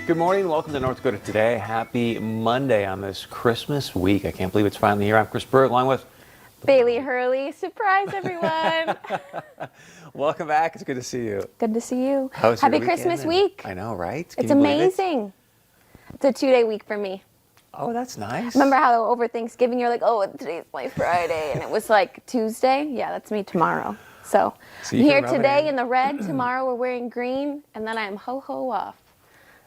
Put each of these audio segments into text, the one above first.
Good morning. Welcome to North Dakota Today. Happy Monday on this Christmas week. I can't believe it's finally here. I'm Chris Berg, along with Bailey Hurley. Surprise, everyone. Welcome back. It's good to see you. Good to see you. How was your Happy weekend? Christmas week. I know, right? Can It's you believe it? amazing. It's a 2-day week for me. Oh, that's nice. Remember how over Thanksgiving you're like, oh, today's my Friday, and it was like Tuesday? Yeah, that's me tomorrow. So you I'm can here rub it today in the red, tomorrow we're wearing green, and then I'm ho-ho off.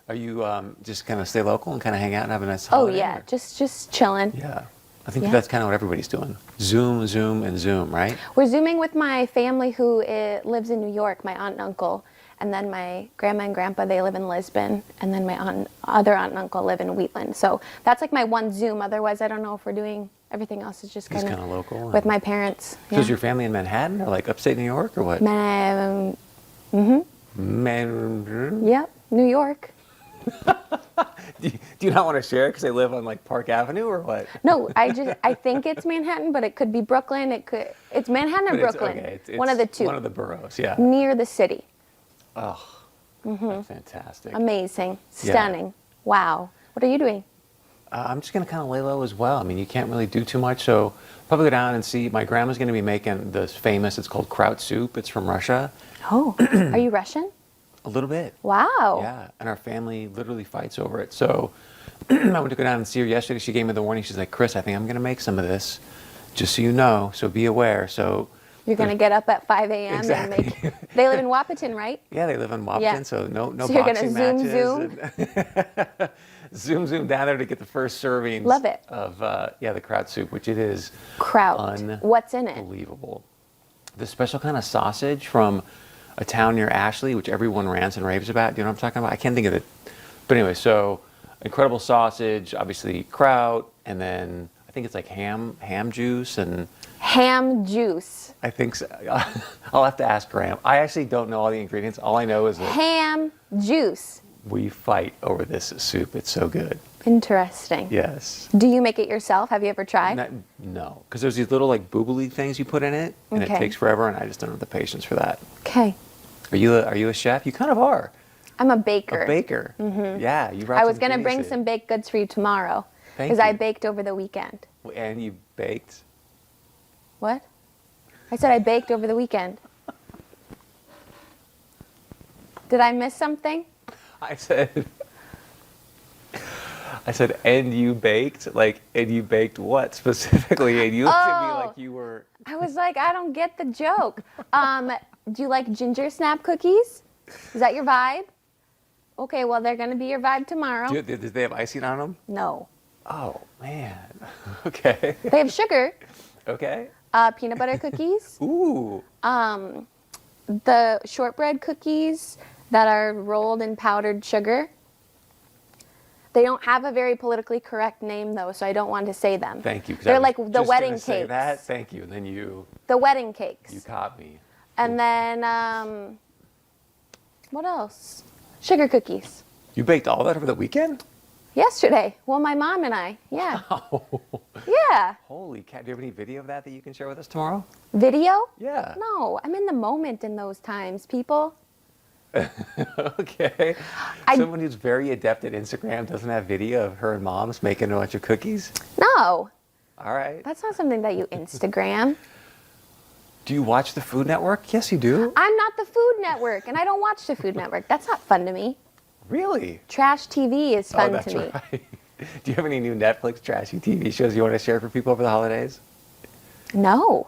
Are you just kind of stay local and kind of hang out and have a nice Oh holiday? yeah, or- just chilling. Yeah. I think Yeah. that's kind of what everybody's doing. Zoom, and Zoom, right? We're Zooming with my family who lives in New York, my aunt and uncle, and then my grandma and grandpa, they live in Lisbon, and then my other aunt and uncle live in Wheatland. So that's like my one Zoom. Otherwise, I don't know if we're doing, everything else is just kind of local. with my parents. So is your family in Manhattan or like upstate New York or what? Yep, New York. Do you not want to share because they live on like Park Avenue or what? No, I think it's Manhattan, but it could be Brooklyn. It's Manhattan or But Brooklyn. it's one of the two. One of the boroughs, yeah. Near the city. Oh, that's fantastic. Amazing. Stunning. Wow. What are you doing? I'm just going to kind of lay low as well. I mean, you can't really do too much, so probably go down and see. My grandma's going to be making this famous, it's called kraut soup. It's from Russia. Oh, are you Russian? A little bit. Wow. Yeah, and our family literally fights over it. So I went to go down and see her yesterday. She gave me the warning. She's like, Chris, I think I'm going to make some of this, just so you know, so be aware. So You're going to get up at 5 a.m. Exactly. and make... They live in Wapaton, right? Yeah, they live in Wapaton, Yeah. so no So you're boxing gonna matches. Zoom down there to get the first servings. Love it. Of the kraut soup, which it is Kraut. What's in it? unbelievable. The special kind of sausage from a town near Ashley, which everyone rants and raves about. Do you know what I'm talking about? I can't think of it. But anyway, so incredible sausage, obviously kraut, and then I think it's like ham juice and. Ham juice. I think so. I'll have to ask Graham. I actually don't know all the ingredients. All I know is that Ham juice. we fight over this soup. It's so good. Interesting. Yes. Do you make it yourself? Have you ever tried? No, because there's these little like boobly things you put in it, and it Okay. takes forever, and I just don't have the patience for that. Okay. Are you a chef? You kind of are. I'm a baker. A baker. Mm-hmm. Yeah, you. I was going to bring some baked goods for you tomorrow. Thank Because I you. baked over the weekend. And you baked. What? I said I baked over the weekend. Did I miss something? I said, and you baked? Like, and you baked what specifically? And you looked at me like you were... I was like, I don't get the joke. Do you like ginger snap cookies? Is that your vibe? Okay, well, they're going to be your vibe tomorrow. Did they have icing on them? No. Oh, man. Okay. They have sugar. Okay. Peanut butter cookies. Ooh. The shortbread cookies that are rolled in powdered sugar. They don't have a very politically correct name, though, so I don't want to say them. Thank you. 'Cause I They're was like the just wedding gonna say cakes. that. Thank you. And then you The wedding cakes. caught me. And then, what else? Sugar cookies. You baked all that over the weekend? Yesterday. Well, my mom and I. Yeah. Oh. Yeah. Holy cat. Do you have any video of that you can share with us tomorrow? Video? Yeah. No, I'm in the moment in those times, people. Okay. Someone who's very adept at Instagram doesn't have video of her and mom's making a bunch of cookies? No, All right. that's not something that you Instagram. Do you watch the Food Network? Yes, you do. I'm not the Food Network, and I don't watch the Food Network. That's not fun to me. Really? Trash TV is fun that's to me. right. Do you have any new Netflix trashy TV shows you want to share for people over the holidays? No.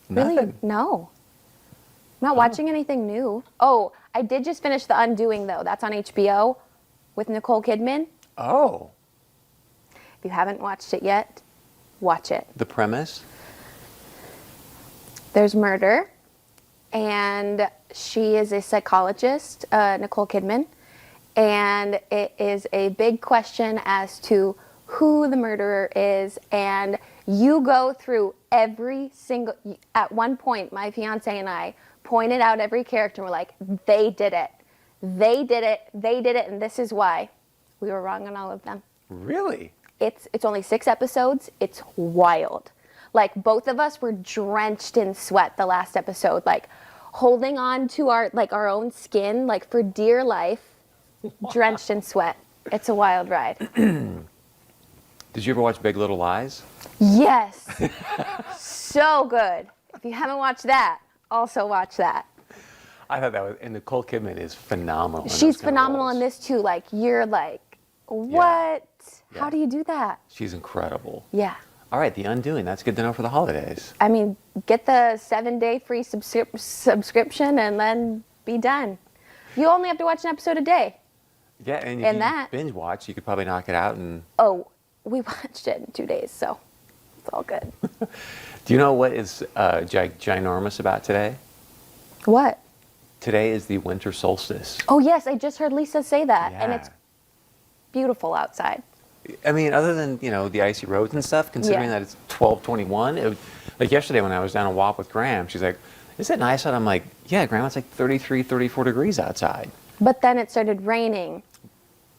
Really? Nothing. No. I'm not watching anything new. Oh, I did just finish The Undoing, though. That's on HBO with Nicole Kidman. Oh. If you haven't watched it yet, watch it. The premise? There's murder, and she is a psychologist, Nicole Kidman, and it is a big question as to who the murderer is, and you go through every single... At one point, my fiance and I pointed out every character, and we're like, they did it. They did it. They did it, and this is why. We were wrong on all of them. Really? It's only 6 episodes. It's wild. Like, both of us were drenched in sweat the last episode, like holding on to our own skin, like for dear life. drenched in sweat. It's a wild ride. Did you ever watch Big Little Lies? Yes. So good. If you haven't watched that, also watch that. I thought that was, and Nicole Kidman is phenomenal. She's phenomenal in this too. Like, you're like, what? Yeah. How do you do that? She's incredible. Yeah. All right, The Undoing. That's good to know for the holidays. I mean, get the 7-day free subscription and then be done. You only have to watch an episode a day. Yeah, and if And you that- binge watch, you could probably knock it out. And Oh, we watched it in 2 days, so it's all good. do you know what is ginormous about today? What? Today is the winter solstice. Oh, yes, I just heard Lisa say that, and Yeah. it's beautiful outside. I mean, other than, the icy roads and stuff, considering Yeah. that it's 12:21, like yesterday when I was down a walk with Graham, she's like, is it nice out? I'm like, yeah, Graham, it's like 33, 34 degrees outside. But then it started raining.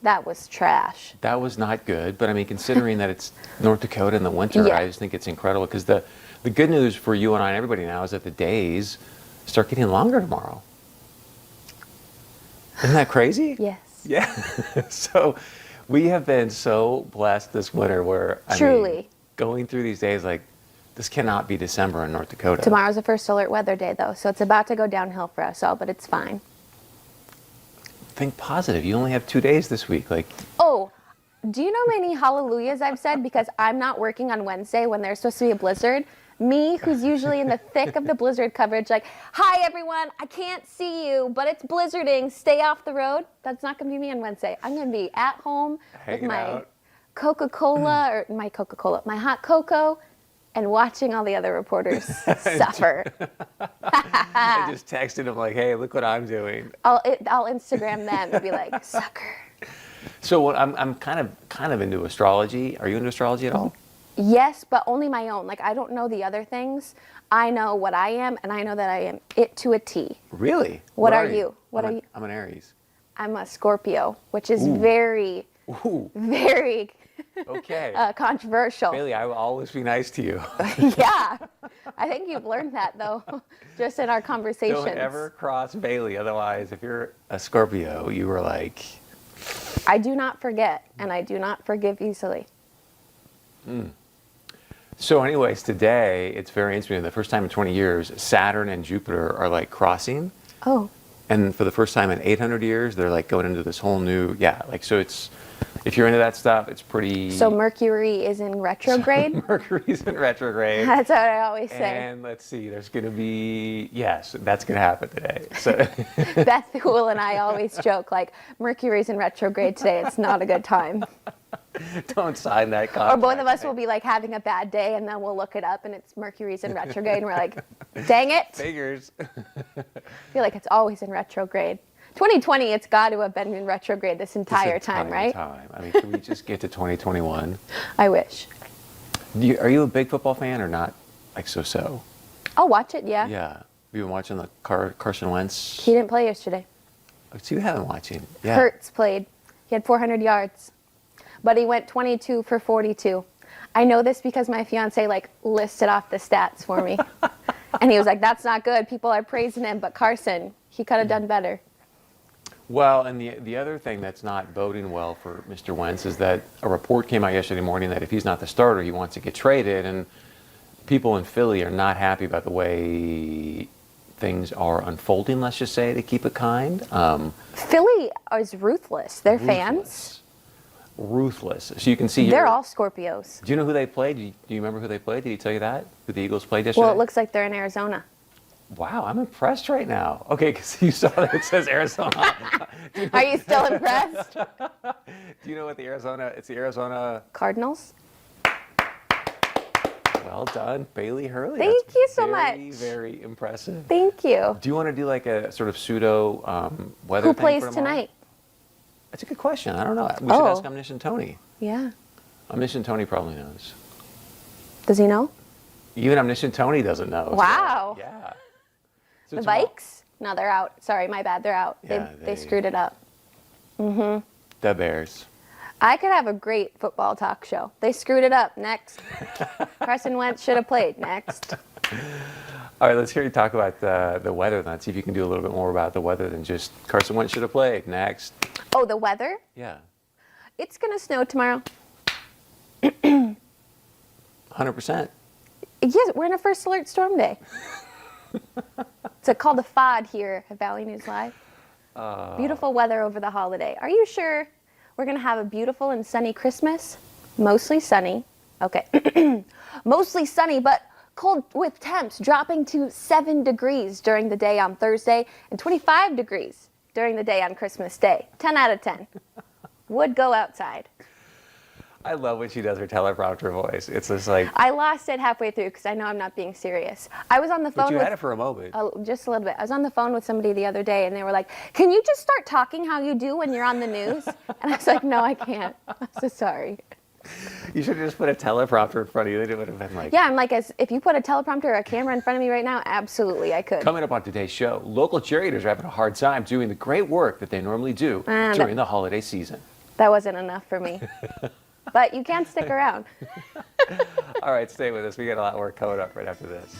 That was trash. That was not good, but I mean, considering that it's North Dakota in the winter, Yeah. I just think it's incredible because the good news for you and I and everybody now is that the days start getting longer tomorrow. Isn't that crazy? Yes. Yeah. So we have been so blessed this winter where, I mean, Truly. going through these days, like, this cannot be December in North Dakota. Tomorrow's the first alert weather day, though, so it's about to go downhill for us all, but it's fine. Think positive. You only have 2 days this week. Like, Oh, do you know how many hallelujahs I've said because I'm not working on Wednesday when there's supposed to be a blizzard? Me, who's usually in the thick of the blizzard coverage, like, hi everyone, I can't see you, but it's blizzarding, stay off the road. That's not gonna be me on Wednesday. I'm gonna be at home Hanging with my out. Coca-Cola, or my hot cocoa, and watching all the other reporters suffer. I just texted him like, hey, look what I'm doing. I'll Instagram them and be like, sucker. So I'm kind of into astrology. Are you into astrology at all? Yes, but only my own. Like, I don't know the other things. I know what I am, and I know that I am it to a T. Really? What are you? What are you? I'm an Aries. I'm a Scorpio, which is very, Ooh, very okay. controversial. Bailey, I will always be nice to you. Yeah. I think you've learned that, though, just in our conversations. Don't ever cross Bailey. Otherwise, if you're a Scorpio, you were like, I do not forget, and I do not forgive easily. So anyways, today, it's very interesting. The first time in 20 years, Saturn and Jupiter are like crossing. Oh. And for the first time in 800 years, they're like going into this whole new, so it's, if you're into that stuff, it's pretty. So Mercury is in retrograde? Mercury's in retrograde. That's what I always say. And let's see, there's going to be, yes, that's going to happen today. So Beth Hool and I always joke, like, Mercury's in retrograde today. It's not a good time. don't sign that Or contract. both of us will be like having a bad day, and then we'll look it up, and it's Mercury's in retrograde, and we're like, dang it. Figures. I feel like it's always in retrograde. 2020, it's got to have been in retrograde this entire time, right? I mean, can we just get to 2021? I wish. Are you a big football fan or not? Like so? I'll watch it, yeah. Yeah. Have you been watching the Carson Wentz? He didn't play yesterday. So you haven't watching? Yeah. Hurts played. He had 400 yards, but he went 22 for 42. I know this because my fiance like listed off the stats for me, and he was like, "That's not good. People are praising him, but Carson, he could have done better." Well, and the other thing that's not boding well for Mr. Wentz is that a report came out yesterday morning that if he's not the starter, he wants to get traded, and people in Philly are not happy about the way things are unfolding, let's just say, to keep it kind. Philly is ruthless. They're fans. Ruthless. So you can see They're here. all Scorpios. Do you know who they played? Do you remember who they played? Did he tell you that? Who the Eagles played yesterday? Well, it looks like they're in Arizona. Wow, I'm impressed right now. Okay, because you saw that it says Arizona. Are you still impressed? Do you know what it's the Arizona. Cardinals? Well done, Bailey Hurley. Thank That's you so very, much. Very impressive. Thank you. Do you want to do like a sort of pseudo weather Who thing plays for tomorrow? tonight? That's a good question. I don't know. We should Oh. ask Omniscient Tony. Yeah. Omniscient Tony probably knows. Does he know? Even Omniscient Tony doesn't know. so, Wow. yeah. So The tomorrow- Vikes? No, they're out. Sorry, my bad. They're out. Yeah, They screwed it up. The Bears. I could have a great football talk show. They screwed it up. Next. Carson Wentz should have played. Next. All right, let's hear you talk about the weather then. See if you can do a little bit more about the weather than just Carson Wentz should have played. Next. Oh, the weather? Yeah. It's going to snow tomorrow. 100%. Yes, we're in a first alert storm day. It's called a FOD here at Valley News Live. Beautiful weather over the holiday. Are you sure we're going to have a beautiful and sunny Christmas? Mostly sunny. Okay. Mostly sunny, but cold with temps dropping to 7 degrees during the day on Thursday and 25 degrees during the day on Christmas Day. 10 out of 10. Would go outside. I love when she does her teleprompter voice. It's just like... I lost it halfway through because I know I'm not being serious. I was on the phone But you with... had it for a moment. Just a little bit. I was on the phone with somebody the other day, and they were like, "Can you just start talking how you do when you're on the news?" And I was like, "No, I can't. I'm so sorry." You should have just put a teleprompter in front of you. Then it would have been like... Yeah, I'm like, if you put a teleprompter or a camera in front of me right now, absolutely, I could. Coming up on today's show, local cheerleaders are having a hard time doing the great work that they normally do during the holiday season. That wasn't enough for me. But you can stick around. All right, stay with us. We got a lot more coming up right after this.